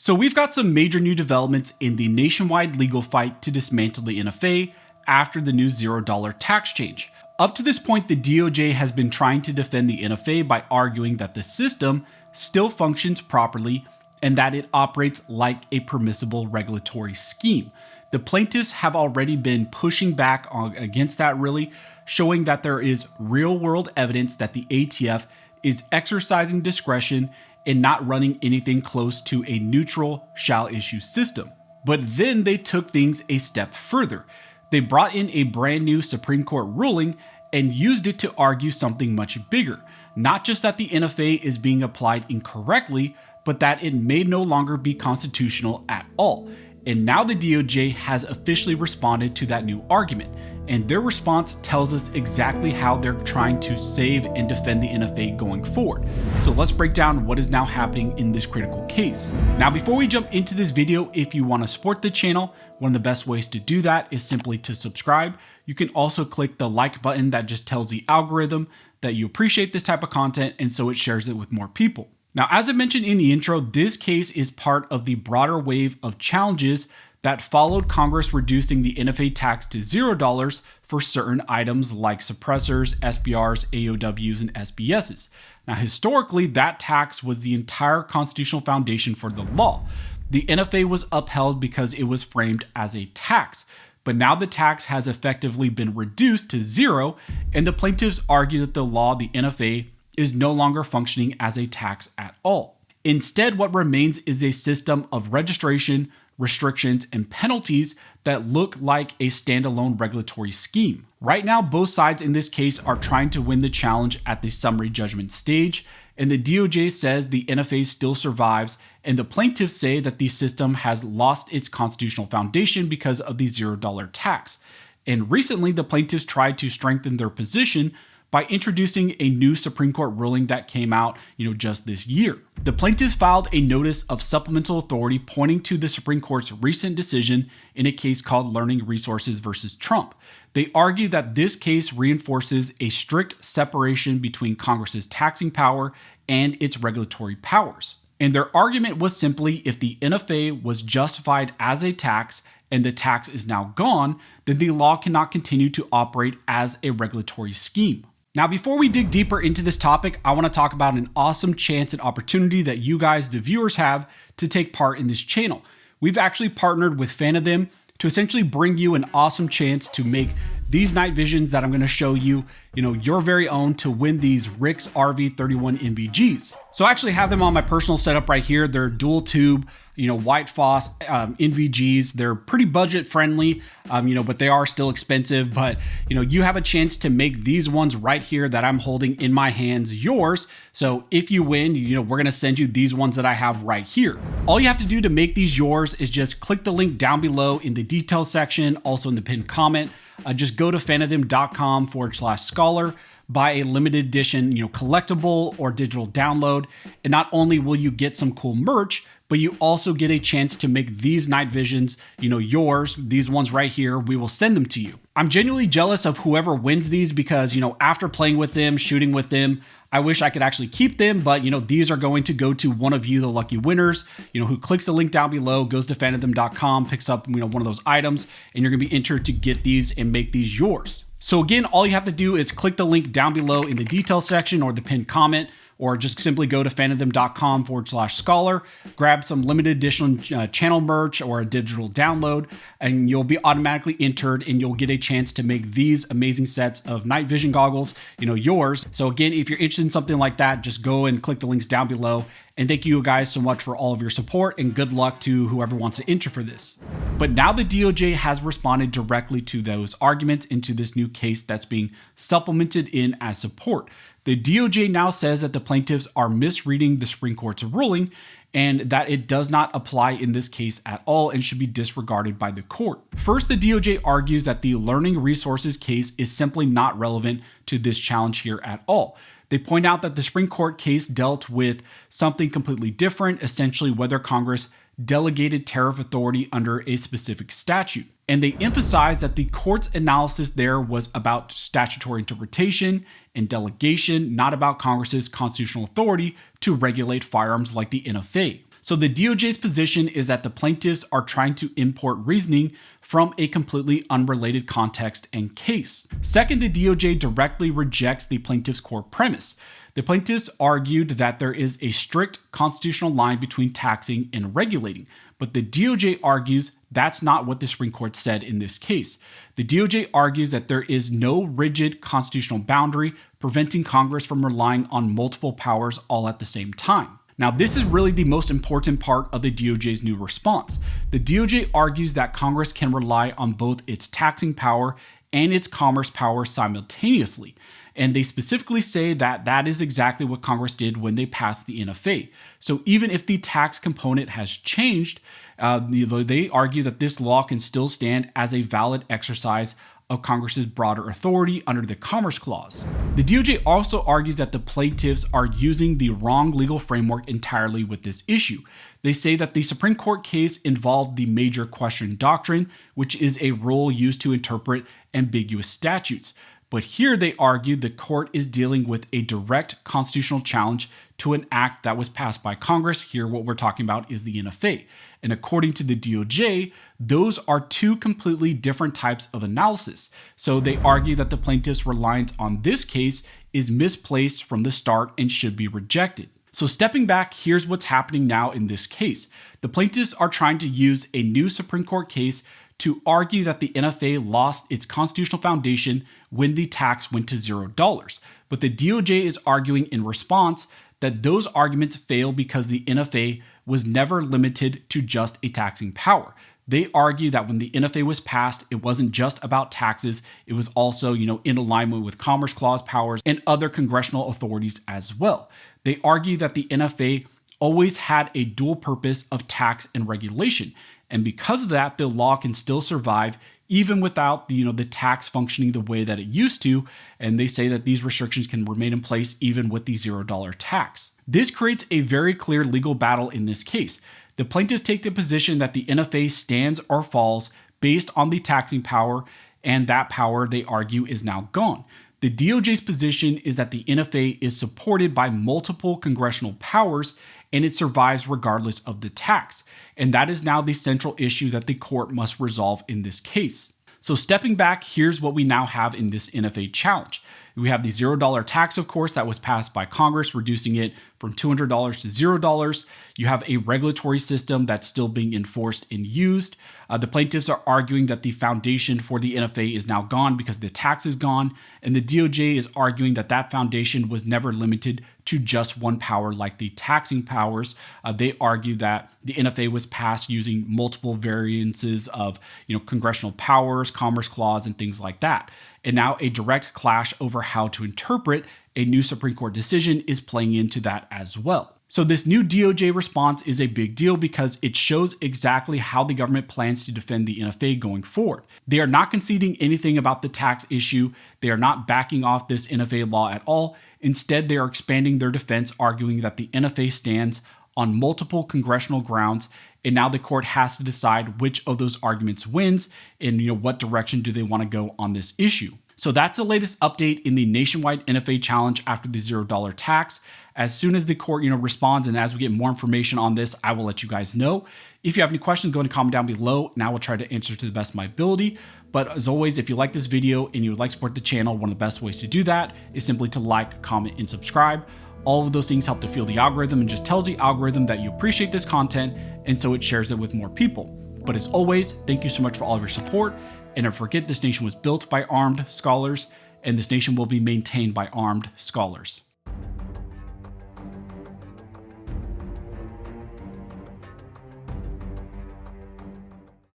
So we've got some major new developments in the nationwide legal fight to dismantle the NFA after the new $0 tax change. Up to this point, the DOJ has been trying to defend the NFA by arguing that the system still functions properly and that it operates like a permissible regulatory scheme. The plaintiffs have already been pushing back against that, really, showing that there is real-world evidence that the ATF is exercising discretion and not running anything close to a neutral shall-issue system. But then they took things a step further. They brought in a brand new Supreme Court ruling and used it to argue something much bigger. Not just that the NFA is being applied incorrectly, but that it may no longer be constitutional at all. And now the DOJ has officially responded to that new argument, and their response tells us exactly how they're trying to save and defend the NFA going forward. So let's break down what is now happening in this critical case. Now, before we jump into this video, if you want to support the channel, one of the best ways to do that is simply to subscribe. You can also click the like button that just tells the algorithm that you appreciate this type of content, and so it shares it with more people. Now, as I mentioned in the intro, this case is part of the broader wave of challenges that followed Congress reducing the NFA tax to $0 for certain items like suppressors, SBRs, AOWs, and SBSs. Now, historically, that tax was the entire constitutional foundation for the law. The NFA was upheld because it was framed as a tax. But now the tax has effectively been reduced to zero, and the plaintiffs argue that the law, the NFA, is no longer functioning as a tax at all. Instead, what remains is a system of registration, restrictions, and penalties that look like a standalone regulatory scheme. Right now, both sides in this case are trying to win the challenge at the summary judgment stage, and the DOJ says the NFA still survives, and the plaintiffs say that the system has lost its constitutional foundation because of the $0 tax. And recently, the plaintiffs tried to strengthen their position by introducing a new Supreme Court ruling that came out, just this year. The plaintiffs filed a notice of supplemental authority pointing to the Supreme Court's recent decision in a case called Learning Resources versus Trump. They argue that this case reinforces a strict separation between Congress's taxing power and its regulatory powers. And their argument was simply if the NFA was justified as a tax and the tax is now gone, then the law cannot continue to operate as a regulatory scheme. Now, before we dig deeper into this topic, I want to talk about an awesome chance and opportunity that you guys, the viewers, have to take part in this channel. We've actually partnered with Them to essentially bring you an awesome chance to make these night visions that I'm going to show you, your very own, to win these Rix RV31 NVGs. So I actually have them on my personal setup right here. They're dual tube, white Foss NVGs. They're pretty budget friendly, but they are still expensive. But, you have a chance to make these ones right here that I'm holding in my hands yours. So if you win, we're going to send you these ones that I have right here. All you have to do to make these yours is just click the link down below in the details section, also in the pinned comment. Just go to fanofthem.com/scholar, buy a limited edition, collectible or digital download. And not only will you get some cool merch, but you also get a chance to make these night visions, yours, these ones right here. We will send them to you. I'm genuinely jealous of whoever wins these because, after playing with them, shooting with them, I wish I could actually keep them, but these are going to go to one of you, the lucky winners, who clicks the link down below, goes to fanofthem.com, picks up, one of those items, and you're gonna be entered to get these and make these yours. So again, all you have to do is click the link down below in the details section or the pinned comment, or just simply go to fanofthem.com/scholar, grab some limited edition channel merch or a digital download, and you'll be automatically entered and you'll get a chance to make these amazing sets of night vision goggles, yours. So again, if you're interested in something like that, just go and click the links down below. And thank you guys so much for all of your support, and good luck to whoever wants to enter for this. But now the DOJ has responded directly to those arguments into this new case that's being supplemented in as support. The DOJ now says that the plaintiffs are misreading the Supreme Court's ruling and that it does not apply in this case at all and should be disregarded by the court. First, the DOJ argues that the Learning Resources case is simply not relevant to this challenge here at all. They point out that the Supreme Court case dealt with something completely different, essentially whether Congress delegated tariff authority under a specific statute. And they emphasize that the court's analysis there was about statutory interpretation and delegation, not about Congress's constitutional authority to regulate firearms like the NFA. So the DOJ's position is that the plaintiffs are trying to import reasoning from a completely unrelated context and case. Second, the DOJ directly rejects the plaintiff's core premise. The plaintiffs argued that there is a strict constitutional line between taxing and regulating, but the DOJ argues that's not what the Supreme Court said in this case. The DOJ argues that there is no rigid constitutional boundary preventing Congress from relying on multiple powers all at the same time. Now, this is really the most important part of the DOJ's new response. The DOJ argues that Congress can rely on both its taxing power and its commerce power simultaneously. And they specifically say that that is exactly what Congress did when they passed the NFA. So even if the tax component has changed, they argue that this law can still stand as a valid exercise of Congress's broader authority under the Commerce Clause. The DOJ also argues that the plaintiffs are using the wrong legal framework entirely with this issue. They say that the Supreme Court case involved the major question doctrine, which is a rule used to interpret ambiguous statutes. But here they argue the court is dealing with a direct constitutional challenge to an act that was passed by Congress. Here, what we're talking about is the NFA. And according to the DOJ, those are two completely different types of analysis. So they argue that the plaintiff's reliance on this case is misplaced from the start and should be rejected. So stepping back, here's what's happening now in this case. The plaintiffs are trying to use a new Supreme Court case to argue that the NFA lost its constitutional foundation when the tax went to $0. But the DOJ is arguing in response that those arguments fail because the NFA was never limited to just a taxing power. They argue that when the NFA was passed, it wasn't just about taxes. It was also, in alignment with Commerce Clause powers and other congressional authorities as well. They argue that the NFA always had a dual purpose of tax and regulation. And because of that, the law can still survive even without the tax functioning the way that it used to. And they say that these restrictions can remain in place even with the $0 tax. This creates a very clear legal battle in this case. The plaintiffs take the position that the NFA stands or falls based on the taxing power, and that power, they argue, is now gone. The DOJ's position is that the NFA is supported by multiple congressional powers and it survives regardless of the tax. And that is now the central issue that the court must resolve in this case. So stepping back, here's what we now have in this NFA challenge. We have the $0 tax, of course, that was passed by Congress, reducing it from $200 to $0. You have a regulatory system that's still being enforced and used. The plaintiffs are arguing that the foundation for the NFA is now gone because the tax is gone. And the DOJ is arguing that that foundation was never limited to just one power like the taxing powers. They argue that the NFA was passed using multiple variances of congressional powers, Commerce Clause, and things like that. And now a direct clash over how to interpret a new Supreme Court decision is playing into that as well. So this new DOJ response is a big deal because it shows exactly how the government plans to defend the NFA going forward. They are not conceding anything about the tax issue. They are not backing off this NFA law at all. Instead, they are expanding their defense, arguing that the NFA stands on multiple congressional grounds, and now the court has to decide which of those arguments wins and what direction do they want to go on this issue. So that's the latest update in the nationwide NFA challenge after the $0 tax. As soon as the court responds and as we get more information on this, I will let you guys know. If you have any questions, go ahead and comment down below and I will try to answer to the best of my ability. But as always, if you like this video and you would like to support the channel, one of the best ways to do that is simply to like, comment, and subscribe. All of those things help to fuel the algorithm and just tells the algorithm that you appreciate this content, and so it shares it with more people. But as always, thank you so much for all of your support. And don't forget, this nation was built by armed scholars, and this nation will be maintained by armed scholars.